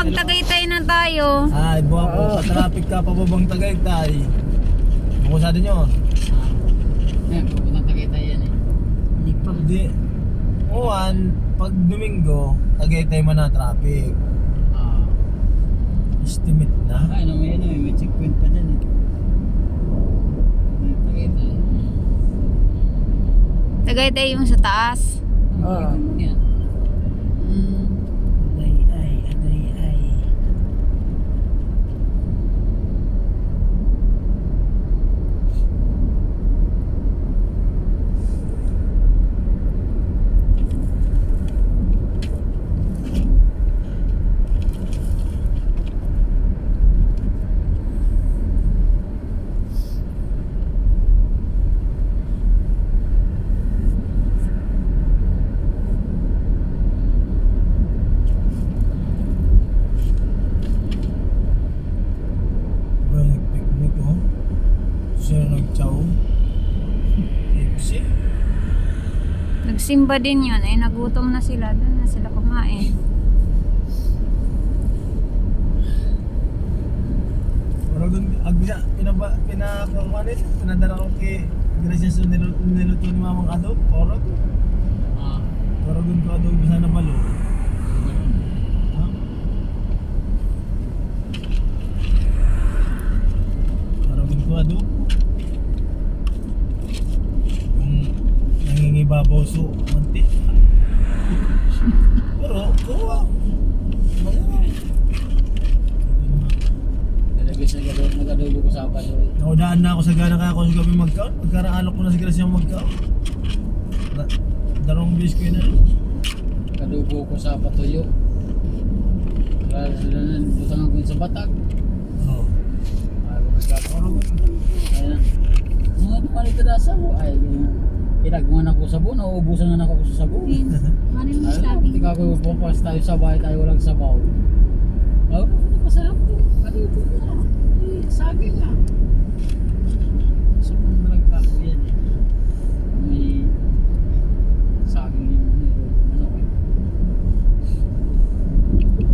Mag-Tagaytay na tayo. Ay, buha ko. Traffic ka pababang Tagaytay. Buko sa din yun. Yan, pupuntang Tagaytay yan eh. Hindi. Uwan, pag Domingo, Tagaytay man na traffic. Estimate na. Ay, may checkpoint pa dyan eh. Tagaytay. Tagaytay yung sa taas. Yan. Agay. Ba, nag-picnic oh. Sila nag-chow. KFC. Nagsimba din yun. Eh, nagutom na sila. Doon na sila kumain. Pero gun agya pinakumanin, pinadala ko kay Gracias niluto ni Mamang adobo. Pero gun ko adobo sana balo. Ha? Pero gun ko adobo. Kung nangingibabaw so manti. Pero kuha. Nag-adobo ko sa apasoy. Naudaan na ako sa gana kaya ako sa gabi magkaon. Magkaraalok ko na sa Gracia magkaon. Darong bis ko yun. Nag-adobo ko sa patuyo. Kaya sila na, butangan ko yun sa batag. Oo. Ay, magkakaroon. Kaya na. Mga tumalita na sa buo. Ay, pinagmuhan ako sa buo. Nauubusan na ako sa sabaw. Ano yung Ay, sabi? tika ko pupas tayo sa bahay tayo walang sabaw. Oh, masarap to. Adobo ko. Saging nga. So, kung nalagta ko yan eh. May saging yung ano eh.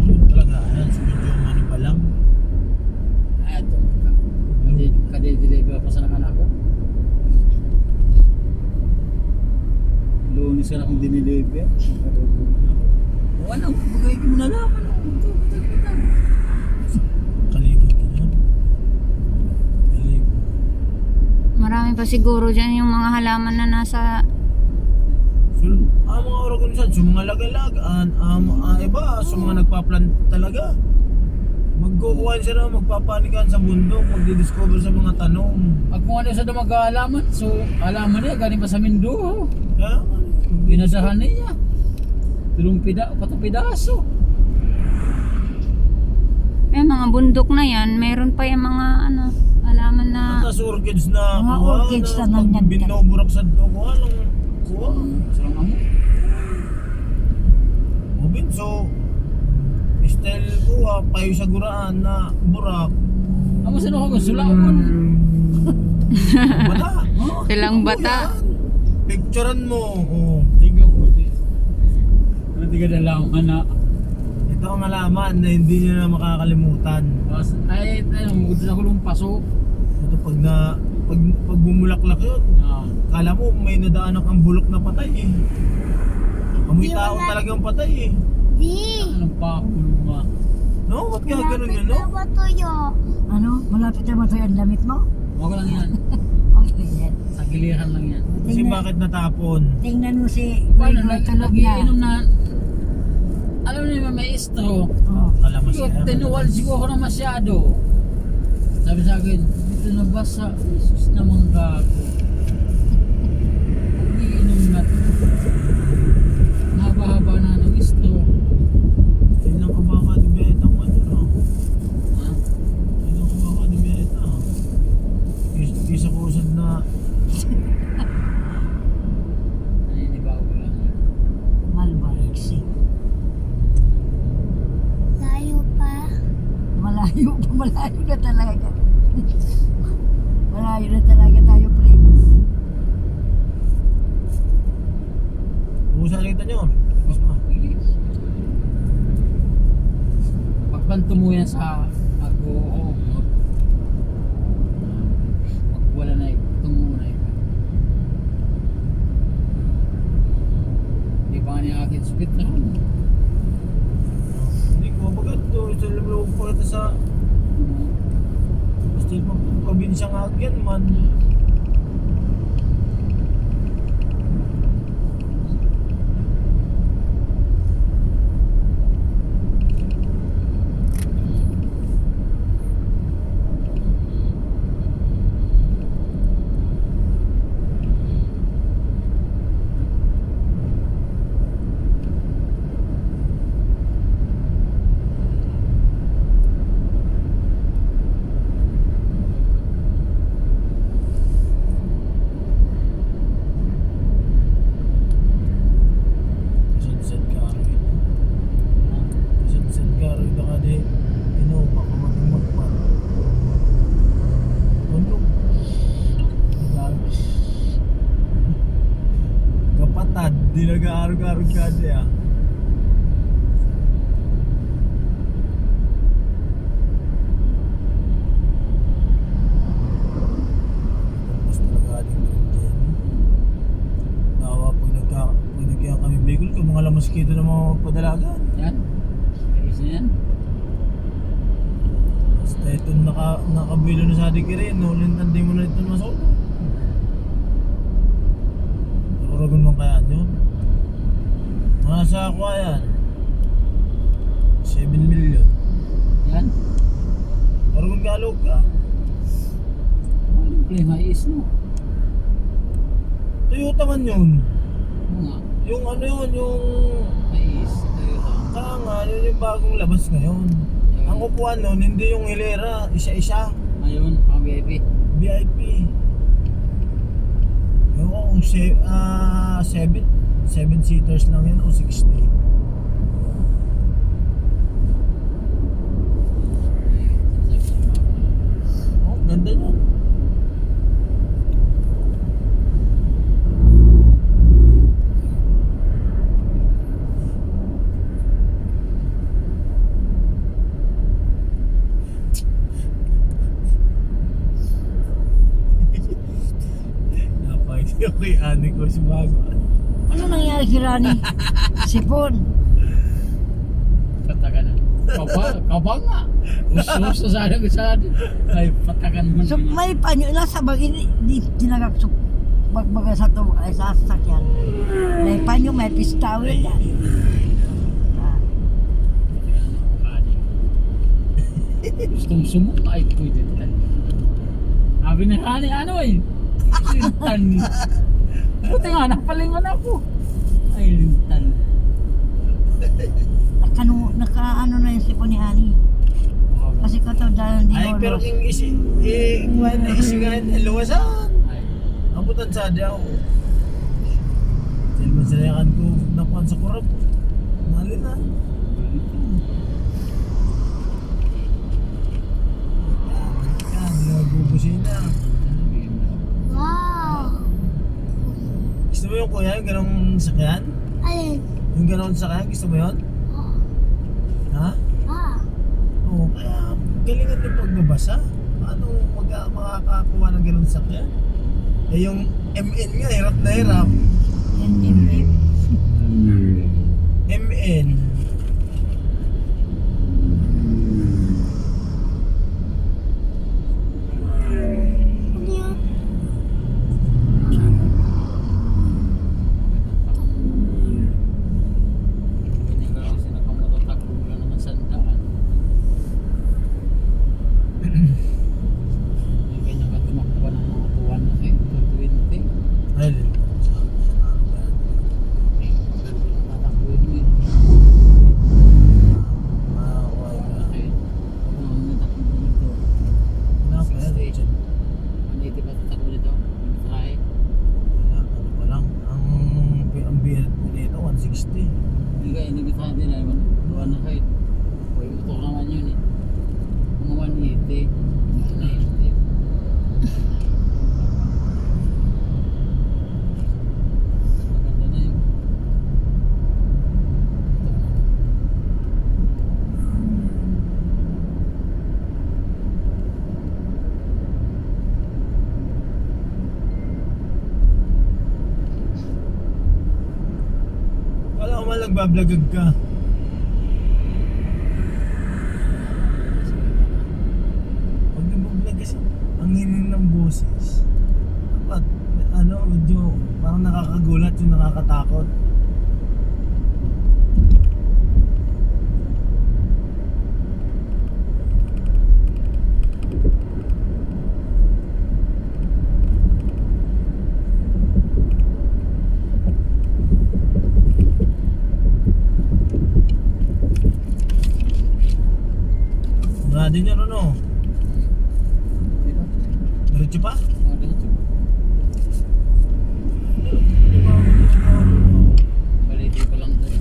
Yun talaga, ayan, so medyo mani pa lang. Ay, ito. Kade-deliver pa sa anak ko. Lunis ka na kung dinideliver. Adobo mo na ako. Wala, bagay ko na naman. Kalibot ka yun. Kalibot. Marami pa siguro dyan yung mga halaman na nasa... So, mga organisan, so mga lagalagaan, iba, so mga nagpa-plant talaga. Magkukuhan sila, magpapanikan sa bundok, magdi-discover sa mga tanong. Pag kung ano sa mag-aalaman, so alaman niya, galing pa sa Mindoro. Kaya, Pinadahan niya. Tulong patapidaso. Eh, mga bundok na yan, meron pa yung mga ano, halaman na... Tapos orchids na Mga kuha, orchids na pag nandyan. binuburak sa to, kuha. Sarang amo. Ubin, so, style kuha, payo sa guraan na burak. Amo sino ko sulawon. Bata. Silang bata. Picturean mo. Oh. Tigo ko. Ano tiga dalaman na. Ito ang alaman na hindi nyo na makakalimutan. Ay, mugod sa kulong paso. Ito pag bumulaklak yun, kala mo may nadaanak ang bulok na patay eh. Amoy tao talagang patay eh. Di! Anong pakulo ba? No? Ba't kaya ganun yun, no? Ano? Malapit na matuyo ang damit mo? Wag lang yan. Okay yan. Sa giliran lang yan. Kasi bakit natapon? Tingnan mo si Paano, Goy tulog na. nagiinom na. Alam niyo ba may istro? Oh. Alam mo siya. Tinuwal siguro na masyado. Sabi sa akin, dito na basa. Jesus naman gago. Nagiinom na. Haba-haba na ng istro. Tingnan ko baka di beta mo ito. Ha? Tingnan ko baka di beta. Kisa ko usad na Naninibago lang. Malbariksi. Malayo na talaga. Malayo na talaga tayo, friends. Busa kita nyo. Mas ma. bang tumuyan sa ako wala na tumuuna di pa nga niya akin spit na Hindi ko mabagat to. Sa loob pa kita sa still probinsya nga agyan man. Sunset Caroy. Sunset Caroy na ka di. Innova ka magpapal. Ano? Kapatad, di nag-aarog-aarog ka di ah. Mas talaga ating dyan. Nawa pag nagkaya kami Bicol kung mga lamoskito na mga padalagan. yan ayos na yan Basta ito nakabilo na sa adik rin, no? Lintandi mo na ito masok. Nakaragon mo kaya yun? Nasa ako yan 7 million. yan Karagon ka alog ka. maling play mais no Toyota man yun. mga Yung ano yun, yung mais Toyota kaya nga, yun yung bagong labas ngayon. Ang upuan nun, hindi yung hilera, isa-isa. ayun pang baby VIP. Ewan ko kung 7 seaters lang yan o 60. Oh, ganda nun. Napakita ko yung ani ko si Bago. Ano nangyari kay Rani? Sipon. patakan na kaba nga uso sa akin sa atin ay patakan mo So may panyo lang sa bagay di tinagak so bagbaga sa to ay sa sasakyan. May panyo, may pistawil yan. Ah, gustong sumuka ay pwede tan sabi na kani ano eh lintan buti nga napalingon ako ay lintan naka-ano na yung sipon ni Ani. Kasi ko to dahil di Ay, pero oros. king kuha na isingahan na luwasan. ay Abutan sa adya ako. Dahil masalayakan ko nakuhan sa kurap. Nali na. Nagubusin na. Gusto mo yung kuya, yung ganong sakyan? Alin? Yung ganong sakyan, gusto mo yun? Ha? Oo, kaya galingan yung pagbabasa. Paano makakakuha ng ganong sakyan? Eh yung MN nga, hirap na hirap. MN. Ano yan? pinagawa kasi nakamototakbo mo lang naman sandaan may ganyan ka tumakbo ng mga buwan na kayo 220 Ay, tatakbuhin mo eh nagbablagag ka. Pag nagbablog kasi, ang hinin ng boses. Dapat, medyo parang nakakagulat yung nakakatakot. Mura din yan, ano? Dito. Diretso pa? Oh, dito. Baliti pa lang doon.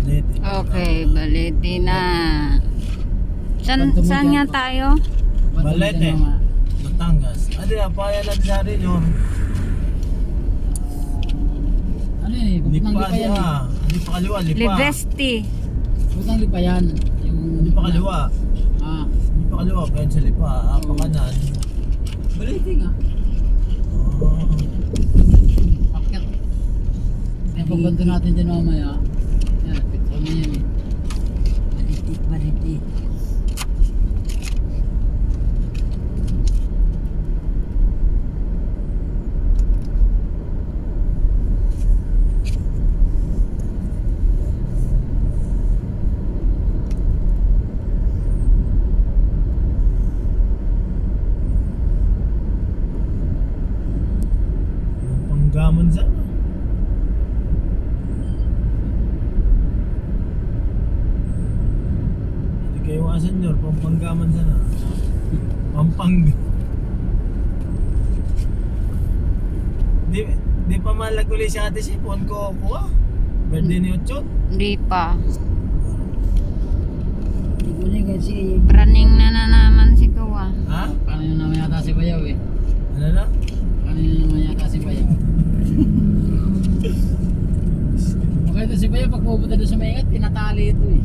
Ulit. Okay, baliti na. Saan nga tayo? Balete. Batangas. Adi, apaya lang sa rin yun. Ano yun eh? Lipa Lipa yan niya. eh. Hindi pa kaliwa, lipa. Libesti. Butang lipa yan. Yung... Hindi pa kaliwa. Ah. Hindi pa kaliwa, kaya sa lipa. Apa kanan. Baliti nga. Oh. Paket. Eh, pagbanto natin dyan mamaya. Yan, petrol na yan eh. Baliti. Yung panggamon sa ano. Hindi kayo iwasan nyo, pampanggaman sa na. Pampang... Di pa malag uli si ate si Pon ko kuha. Birthday ni Ochot. Hindi pa. Hindi ko na kasi Praning na naman si Kuwa. Ha? Paano yun naman yata si Bayaw eh? Ano na? Paano yun naman yata si Bayaw? Okay ito si Bayaw, pag pupunta doon sa maingat, tinatali ito eh.